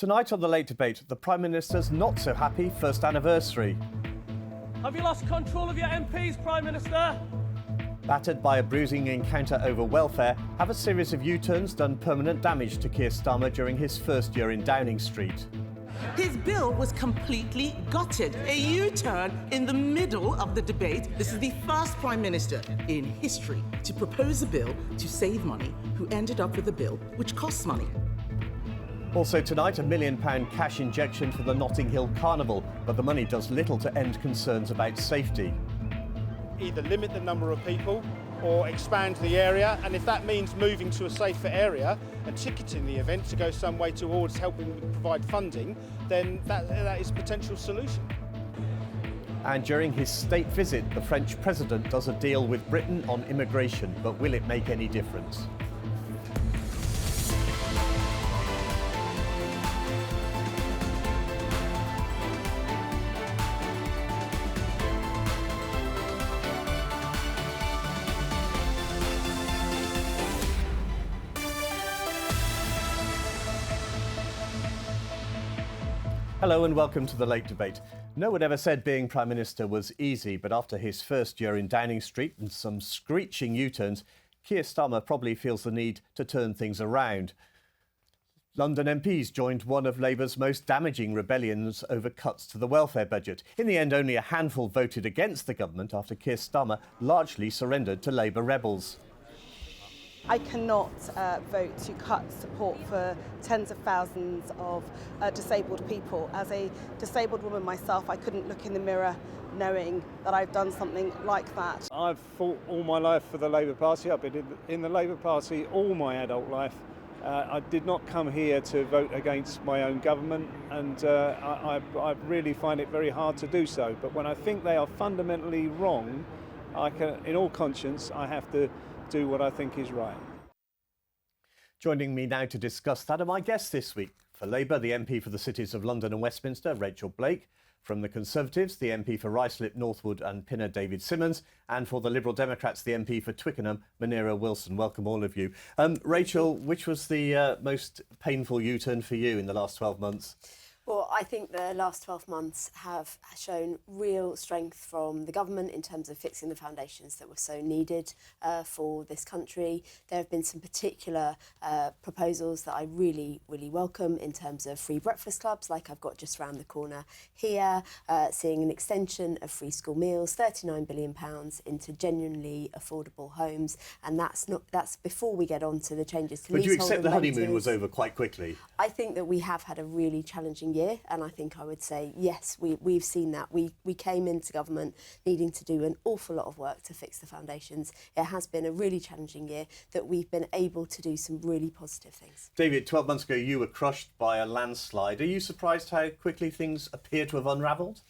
Tonight on The Late Debate, the Prime Minister's not so happy first anniversary. Have you lost control of your MPs, Prime Minister? Battered by a bruising encounter over welfare, have a series of U-turns done permanent damage to Keir Starmer during his first year in Downing Street. His bill was completely gutted. A U-turn in the middle of the debate. This is the first Prime Minister in history to propose a bill to save money who ended up with a bill which costs money. Also tonight, £1 million cash injection for the Notting Hill Carnival, but the money does little to end concerns about safety. Either limit the number of people or expand the area, and if that means moving to a safer area and ticketing the event to go some way towards helping provide funding, then that is a potential solution. And during his state visit, the French president does a deal with Britain on immigration, but will it make any difference? Hello and welcome to The Late Debate. No one ever said being Prime Minister was easy, but after his first year in Downing Street and some screeching U-turns, Keir Starmer probably feels the need to turn things around. London MPs joined one of Labour's most damaging rebellions over cuts to the welfare budget. In the end, only a handful voted against the government after Keir Starmer largely surrendered to Labour rebels. I cannot vote to cut support for tens of thousands of disabled people. As a disabled woman myself, I couldn't look in the mirror knowing that I've done something like that. I've fought all my life for the Labour Party. I've been in the Labour Party all my adult life. I did not come here to vote against my own government, and I really find it very hard to do so. But when I think they are fundamentally wrong, in all conscience, I have to do what I think is right. Joining me now to discuss that are my guests this week. For Labour, the MP for the cities of London and Westminster, Rachel Blake. From the Conservatives, the MP for Ruislip, Northwood and Pinner, David Simmons. And for the Liberal Democrats, the MP for Twickenham, Munira Wilson. Welcome all of you. Rachel, which was the most painful U-turn for you in the last 12 months? Well, I think the last 12 months have shown real strength from the government in terms of fixing the foundations that were so needed for this country. There have been some particular proposals that I really, really welcome in terms of free breakfast clubs, like I've got just around the corner here, seeing an extension of free school meals, £39 billion into genuinely affordable homes, and that's before we get on to the changes to leasehold. But you accept the honeymoon renters. was over quite quickly? I think that we have had a really challenging year, and I think I would say yes, we've seen that. We came into government needing to do an awful lot of work to fix the foundations. It has been a really challenging year that we've been able to do some really positive things. David, 12 months ago you were crushed by a landslide. Are you surprised how quickly things appear to have unravelled?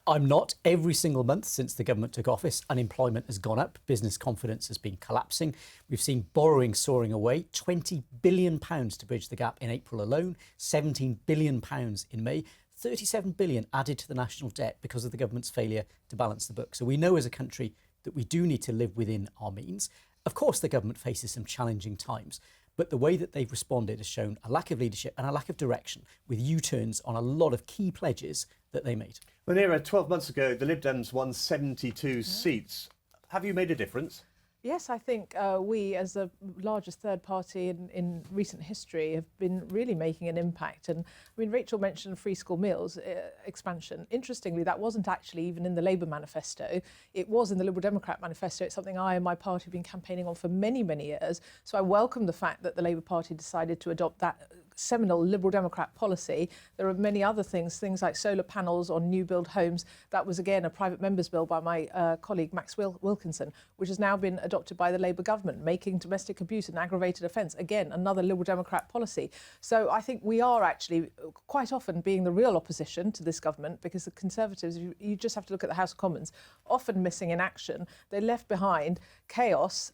I'm not. Every single month since the government took office, unemployment has gone up, business confidence has been collapsing. We've seen borrowing soaring away, £20 billion to bridge the gap in April alone, £17 billion in May, £37 billion added to the national debt because of the government's failure to balance the books. So we know as a country that we do need to live within our means. Of course, the government faces some challenging times, but the way that they've responded has shown a lack of leadership and a lack of direction, with U-turns on a lot of key pledges that they made. Munira, 12 months ago, the Lib Dems won 72 seats. Have you made a difference? Yes, I think we, as the largest third party in recent history, have been really making an impact. And I mean, Rachel mentioned free school meals expansion. Interestingly, that wasn't actually even in the Labour manifesto. It was in the Liberal Democrat manifesto. It's something I and my party have been campaigning on for many, many years. So I welcome the fact that the Labour Party decided to adopt that seminal Liberal Democrat policy. There are many other things like solar panels on new build homes. That was, again, a private member's bill by my colleague Max Wilkinson, which has now been adopted by the Labour government, making domestic abuse an aggravated offence. Again, another Liberal Democrat policy. So I think we are actually quite often being the real opposition to this government, because the Conservatives, you just have to look at the House of Commons, often missing in action. They left behind chaos,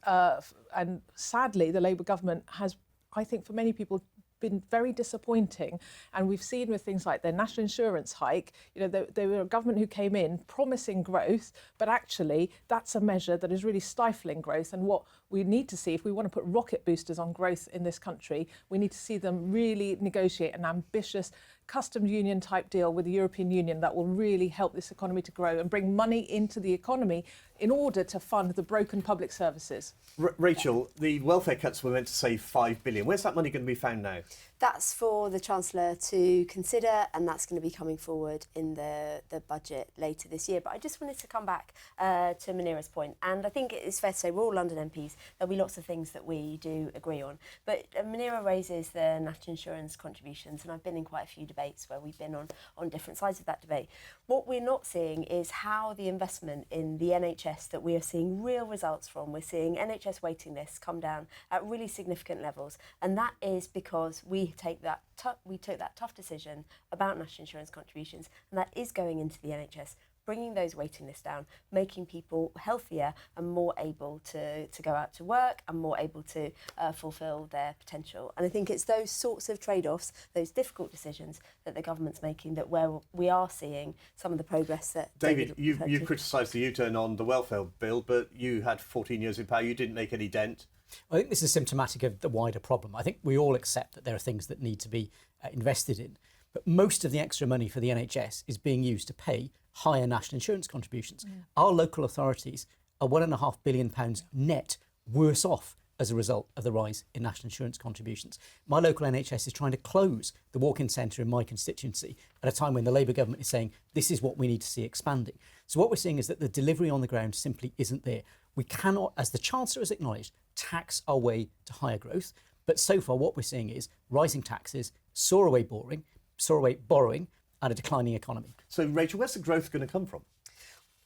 and sadly the Labour government has, I think for many people, been very disappointing. And we've seen with things like their national insurance hike, they were a government who came in promising growth, but actually that's a measure that is really stifling growth. And what we need to see, if we want to put rocket boosters on growth in this country, we need to see them really negotiate an ambitious customs union type deal with the European Union that will really help this economy to grow and bring money into the economy in order to fund the broken public services. Rachel, the welfare cuts were meant to save £5 billion. Where's that money going to be found now? That's for the Chancellor to consider, and that's going to be coming forward in the budget later this year. But I just wanted to come back to Munira's point, and I think it's fair to say we're all London MPs. There'll be lots of things that we do agree on. But Munira raises the national insurance contributions, and I've been in quite a few debates where we've been on different sides of that debate. What we're not seeing is how the investment in the NHS that we are seeing real results from. We're seeing NHS waiting lists come down at really significant levels, and that is because we took that tough decision about national insurance contributions, and that is going into the NHS, bringing those waiting lists down, making people healthier and more able to go out to work and more able to fulfil their potential. And I think it's those sorts of trade-offs, those difficult decisions that the government's making, that where we are seeing some of the progress that David, you criticised the U-turn on the welfare bill, but you had 14 years in power. You didn't make any dent. I think this is symptomatic of the wider problem. I think we all accept that there are things that need to be invested in, but most of the extra money for the NHS is being used to pay higher national insurance contributions. Our local authorities are £1.5 billion net worse off as a result of the rise in national insurance contributions. My local NHS is trying to close the walk-in centre in my constituency at a time when the Labour government is saying this is what we need to see expanding. So what we're seeing is that the delivery on the ground simply isn't there. We cannot, as the Chancellor has acknowledged, tax our way to higher growth. But so far what we're seeing is rising taxes, soar away borrowing and a declining economy. So Rachel, where's the growth going to come from?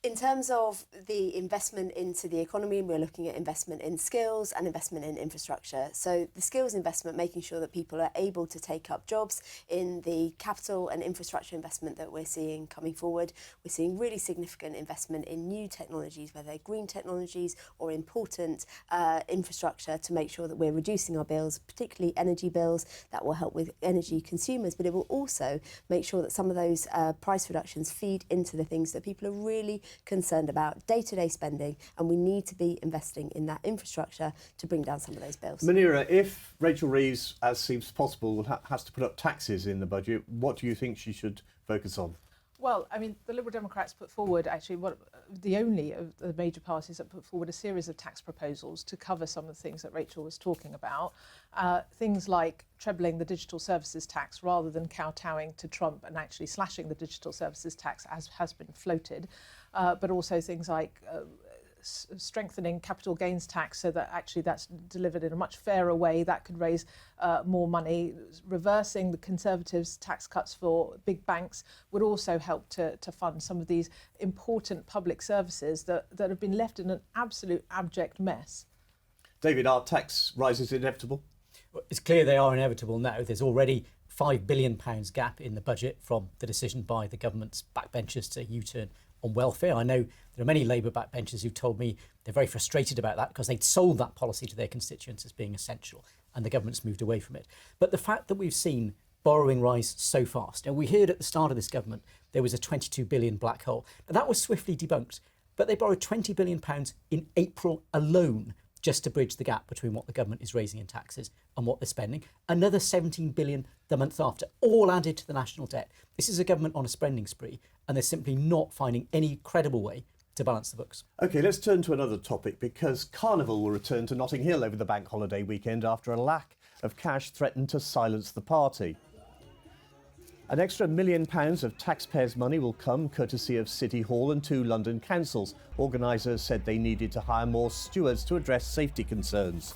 In terms of the investment into the economy, we're looking at investment in skills and investment in infrastructure. So the skills investment, making sure that people are able to take up jobs. In the capital and infrastructure investment that we're seeing coming forward, we're seeing really significant investment in new technologies, whether they're green technologies or important infrastructure, to make sure that we're reducing our bills, particularly energy bills. That will help with energy consumers, but it will also make sure that some of those price reductions feed into the things that people are really concerned about, day-to-day spending, and we need to be investing in that infrastructure to bring down some of those bills. Munira, if Rachel Reeves, as seems possible, has to put up taxes in the budget, what do you think she should focus on? Well, I mean, the Liberal Democrats put forward the only of the major parties that put forward a series of tax proposals to cover some of the things that Rachel was talking about. Things like trebling the digital services tax rather than kowtowing to Trump and actually slashing the digital services tax as has been floated. But also things like strengthening capital gains tax so that actually that's delivered in a much fairer way. That could raise more money. Reversing the Conservatives' tax cuts for big banks would also help to fund some of these important public services that have been left in an absolute abject mess. David, are tax rises inevitable? Well, it's clear they are inevitable now. There's already £5 billion gap in the budget from the decision by the government's backbenchers to U-turn on welfare. I know there are many Labour backbenchers who told me they're very frustrated about that because they'd sold that policy to their constituents as being essential and the government's moved away from it. But the fact that we've seen borrowing rise so fast, and we heard at the start of this government there was a £22 billion black hole. Now, that was swiftly debunked, but they borrowed £20 billion in April alone just to bridge the gap between what the government is raising in taxes and what they're spending. Another £17 billion the month after, all added to the national debt. This is a government on a spending spree, and they're simply not finding any credible way to balance the books. OK, let's turn to another topic, because Carnival will return to Notting Hill over the bank holiday weekend after a lack of cash threatened to silence the party. An extra £1 million of taxpayers' money will come courtesy of City Hall and 2 London councils. Organisers said they needed to hire more stewards to address safety concerns.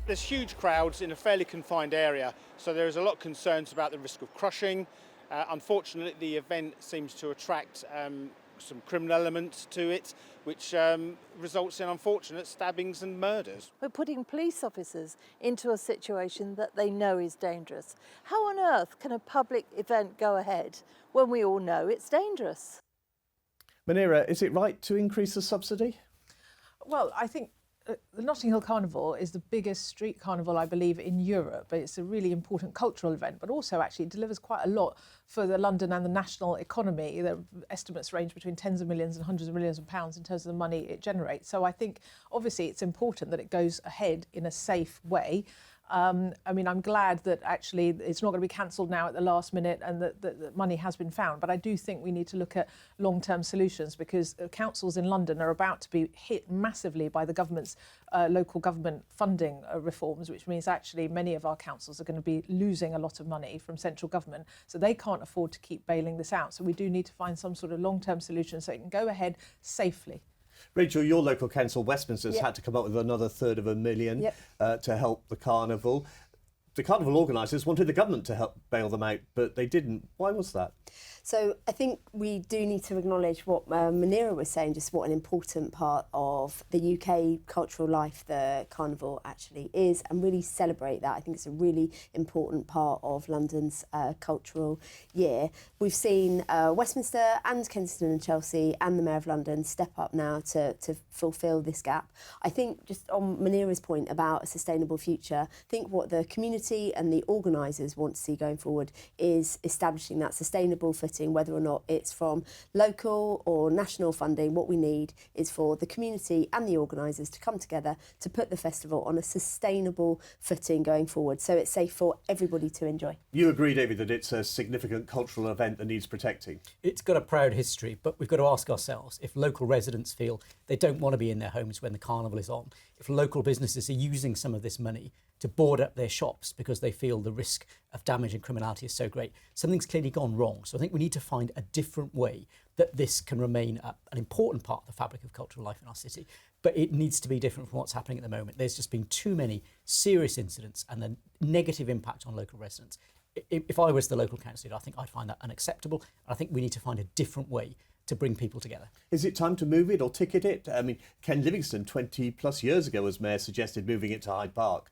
There's huge crowds in a fairly confined area, so there is a lot of concerns about the risk of crushing. Unfortunately, the event seems to attract some criminal elements to it, which results in unfortunate stabbings and murders. We're putting police officers into a situation that they know is dangerous. How on earth can a public event go ahead when we all know it's dangerous? Munira, is it right to increase the subsidy? Well, I think the Notting Hill Carnival is the biggest street carnival, I believe, in Europe. It's a really important cultural event, but also actually it delivers quite a lot for the London and the national economy. The estimates range between tens of millions and hundreds of millions of pounds in terms of the money it generates. So I think obviously it's important that it goes ahead in a safe way. I mean, I'm glad that actually it's not going to be cancelled now at the last minute and that money has been found. But I do think we need to look at long-term solutions, because councils in London are about to be hit massively by the government's local government funding reforms, which means actually many of our councils are going to be losing a lot of money from central government. So they can't afford to keep bailing this out. So we do need to find some sort of long-term solution so it can go ahead safely. Rachel, your local council, Westminster's, had to come up with another £250,000 to help the carnival. The carnival organisers wanted the government to help bail them out, but they didn't. Why was that? So I think we do need to acknowledge what Munira was saying, just what an important part of the UK cultural life the carnival actually is, and really celebrate that. I think it's a really important part of London's cultural year. We've seen Westminster and Kensington and Chelsea and the Mayor of London step up now to fulfil this gap. I think just on Munira's point about a sustainable future, I think what the community and the organisers want to see going forward is establishing that sustainable footing, whether or not it's from local or national funding. What we need is for the community and the organisers to come together to put the festival on a sustainable footing going forward, so it's safe for everybody to enjoy. You agree, David, that it's a significant cultural event that needs protecting? It's got a proud history, but we've got to ask ourselves if local residents feel they don't want to be in their homes when the carnival is on, if local businesses are using some of this money to board up their shops because they feel the risk of damage and criminality is so great, something's clearly gone wrong. So I think we need to find a different way that this can remain an important part of the fabric of cultural life in our city. But it needs to be different from what's happening at the moment. There's just been too many serious incidents and the negative impact on local residents. If I was the local councillor, I think I'd find that unacceptable. And I think we need to find a different way to bring people together. Is it time to move it or ticket it? I mean, Ken Livingstone, 20 plus years ago as mayor, suggested moving it to Hyde Park.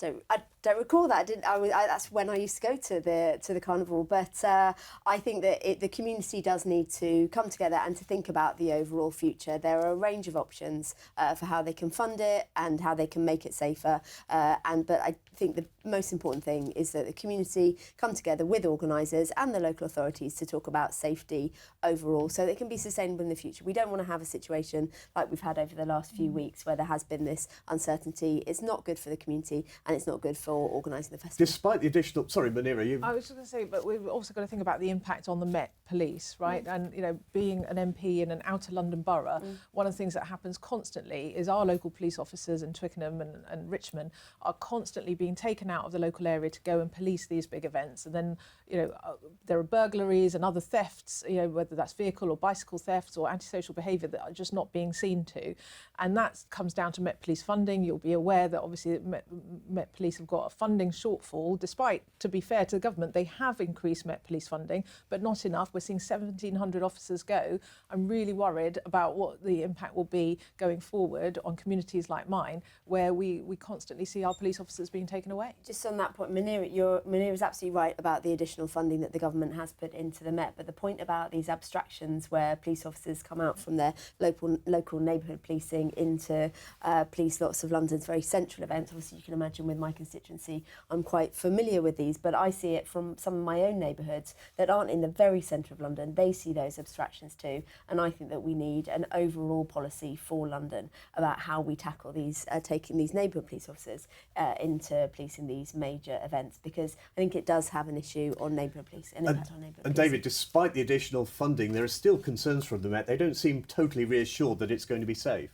I don't recall that. That's when I used to go to the carnival. But I think that the community does need to come together and to think about the overall future. There are a range of options for how they can fund it and how they can make it safer. But I think the most important thing is that the community come together with organisers and the local authorities to talk about safety overall, so that it can be sustainable in the future. We don't want to have a situation like we've had over the last few weeks where there has been this uncertainty. It's not good for the community and it's not good for organising the festival. Despite the additional... Sorry, Munira, I was just going to say, but we've also got to think about the impact on the Met Police, right? And, you know, being an MP in an outer London borough, one of the things that happens constantly is our local police officers in Twickenham and Richmond are constantly being taken out of the local area to go and police these big events. And then, you know, there are burglaries and other thefts, you know, whether that's vehicle or bicycle thefts or antisocial behaviour that are just not being seen to. And that comes down to Met Police funding. You'll be aware that obviously Met Police have got a funding shortfall, despite, to be fair to the government, they have increased Met Police funding, but not enough. We're seeing 1,700 officers go. I'm really worried about what the impact will be going forward on communities like mine, where we constantly see our police officers being taken away. Just on that point, Munira is absolutely right about the additional funding that the government has put into the Met, but the point about these abstractions where police officers come out from their local neighbourhood policing into police lots of London's very central events, obviously you can imagine with my constituency, I'm quite familiar with these, but I see it from some of my own neighbourhoods that aren't in the very centre of London. They see those abstractions too, and I think that we need an overall policy for London about how we tackle these, taking these neighbourhood police officers into policing these major events, because I think it does have an issue on neighbourhood police, an impact on neighbourhood And police. David, despite the additional funding, there are still concerns from the Met. They don't seem totally reassured that it's going to be safe.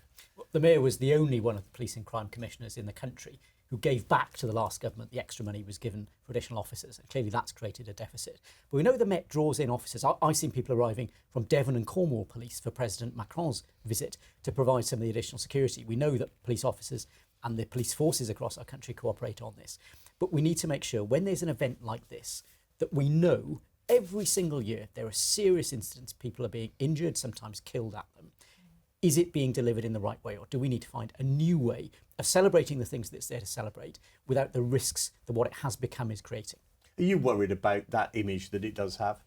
The Mayor was the only one of the police and crime commissioners in the country who gave back to the last government the extra money was given for additional officers. And clearly that's created a deficit. But we know the Met draws in officers. I've seen people arriving from Devon and Cornwall Police for President Macron's visit to provide some of the additional security. We know that police officers and the police forces across our country cooperate on this. But we need to make sure when there's an event like this that we know every single year there are serious incidents, people are being injured, sometimes killed at them. Is it being delivered in the right way, or do we need to find a new way of celebrating the things that it's there to celebrate without the risks that what it has become is creating? Are you worried about that image that it does have?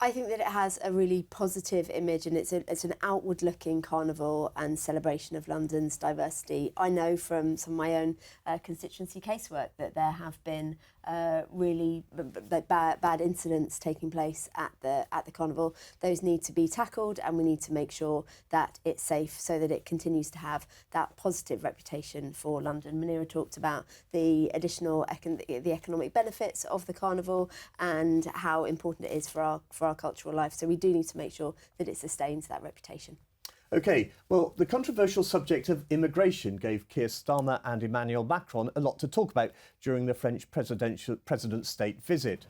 I think that it has a really positive image, and it's an outward-looking carnival and celebration of London's diversity. I know from some of my own constituency casework that there have been really bad incidents taking place at the carnival. Those need to be tackled, and we need to make sure that it's safe so that it continues to have that positive reputation for London. Munira talked about the additional the economic benefits of the carnival and how important it is for our cultural life. So we do need to make sure that it sustains that reputation. OK, well, the controversial subject of immigration gave Keir Starmer and Emmanuel Macron a lot to talk about during the French president's state visit.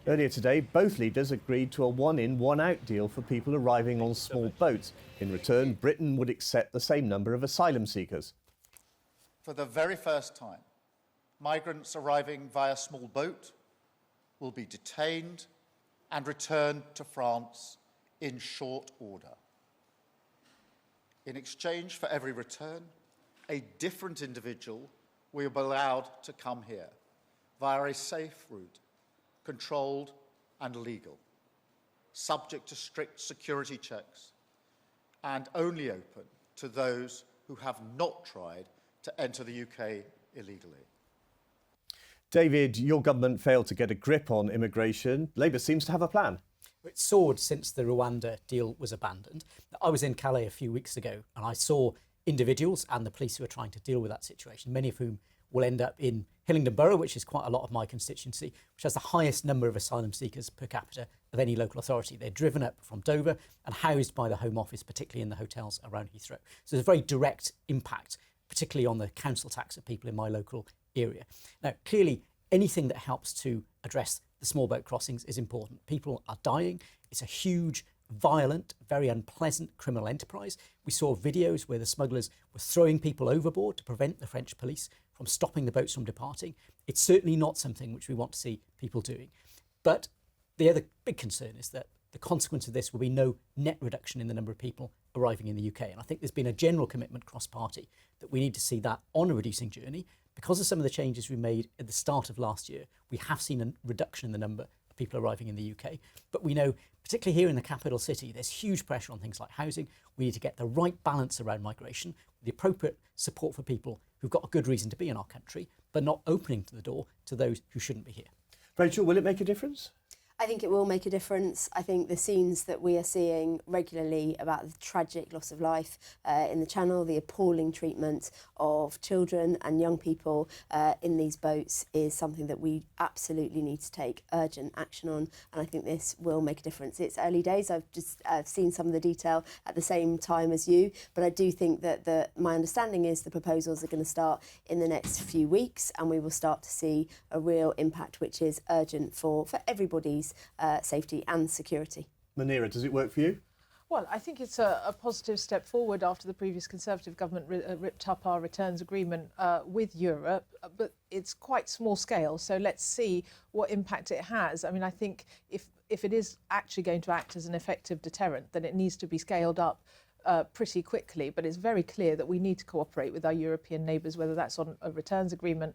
Earlier today, both leaders agreed to a one-in, one-out deal for people arriving on small boats. In return, Britain would accept the same number of asylum seekers. For the very first time, migrants arriving via small boat will be detained and returned to France in short order. In exchange for every return, a different individual will be allowed to come here via a safe route, controlled and legal, subject to strict security checks, and only open to those who have not tried to enter the UK illegally. David, your government failed to get a grip on immigration. Labour seems to have a plan. It's soared since the Rwanda deal was abandoned. I was in Calais a few weeks ago and I saw individuals and the police who are trying to deal with that situation, many of whom will end up in Hillingdon Borough, which is quite a lot of my constituency, which has the highest number of asylum seekers per capita of any local authority. They're driven up from Dover and housed by the Home Office, particularly in the hotels around Heathrow. So there's a very direct impact, particularly on the council tax of people in my local area. Now, clearly, anything that helps to address the small boat crossings is important. People are dying. It's a huge, violent, very unpleasant criminal enterprise. We saw videos where the smugglers were throwing people overboard to prevent the French police from stopping the boats from departing. It's certainly not something which we want to see people doing. But the other big concern is that the consequence of this will be no net reduction in the number of people arriving in the UK. And I think there's been a general commitment cross-party that we need to see that on a reducing journey. Because of some of the changes we made at the start of last year, we have seen a reduction in the number of people arriving in the UK. But we know, particularly here in the capital city, there's huge pressure on things like housing. We need to get the right balance around migration, the appropriate support for people who've got a good reason to be in our country, but not opening the door to those who shouldn't be here. Rachel, will it make a difference? I think it will make a difference. I think the scenes that we are seeing regularly about the tragic loss of life in the Channel, the appalling treatment of children and young people in these boats is something that we absolutely need to take urgent action on. And I think this will make a difference. It's early days. I've seen some of the detail at the same time as you, but I do think that my understanding is the proposals are going to start in the next few weeks, and we will start to see a real impact, which is urgent for everybody's safety and security. Munira, does it work for you? Well, I think it's a positive step forward after the previous Conservative government ripped up our returns agreement with Europe, but it's quite small scale. So let's see what impact it has. I mean, I think if it is actually going to act as an effective deterrent, then it needs to be scaled up pretty quickly. But it's very clear that we need to cooperate with our European neighbours, whether that's on a returns agreement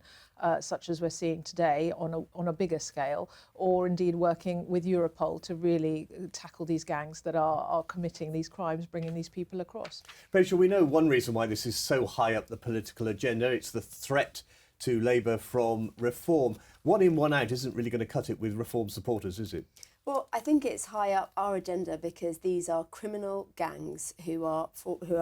such as we're seeing today on a bigger scale, or indeed working with Europol to really tackle these gangs that are committing these crimes, bringing these people across. Rachel, we know one reason why this is so high up the political agenda. It's the threat to Labour from reform. One in, one out isn't really going to cut it with reform supporters, is it? Well, I think it's high up our agenda because these are criminal gangs who are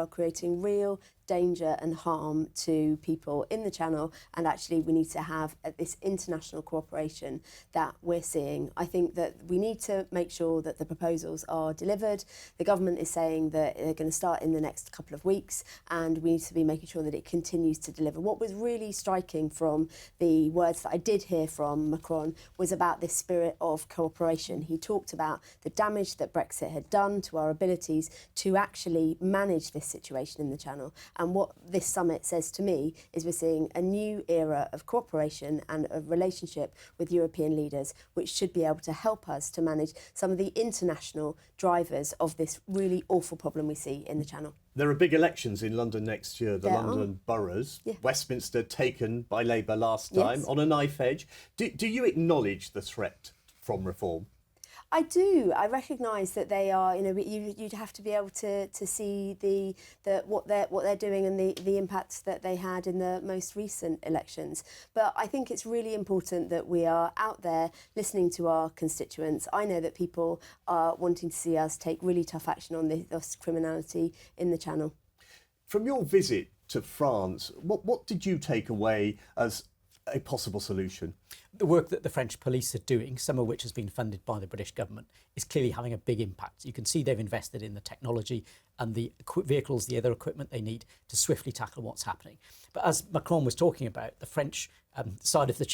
creating real danger and harm to people in the Channel, and actually we need to have this international cooperation that we're seeing. I think that we need to make sure that the proposals are delivered. The government is saying that they're going to start in the next couple of weeks, and we need to be making sure that it continues to deliver. What was really striking from the words that I did hear from Macron was about this spirit of cooperation. He talked about the damage that Brexit had done to our abilities to actually manage this situation in the Channel. And what this summit says to me is we're seeing a new era of cooperation and a relationship with European leaders, which should be able to help us to manage some of the international drivers of this really awful problem we see in the Channel. There are big elections in London next year, the London boroughs. Yeah. Westminster taken by Labour last time, on a knife edge. Do you acknowledge the threat from reform? I do. I recognise that they are. You know, you'd have to be able to see what they're doing and the impact that they had in the most recent elections. But I think it's really important that we are out there listening to our constituents. I know that people are wanting to see us take really tough action on this criminality in the Channel. From your visit to France, what did you take away as a possible solution? The work that the French police are doing, some of which has been funded by the British government, is clearly having a big impact. You can see they've invested in the technology and the vehicles, the other equipment they need to swiftly tackle what's happening. But as Macron was talking about, the French side of the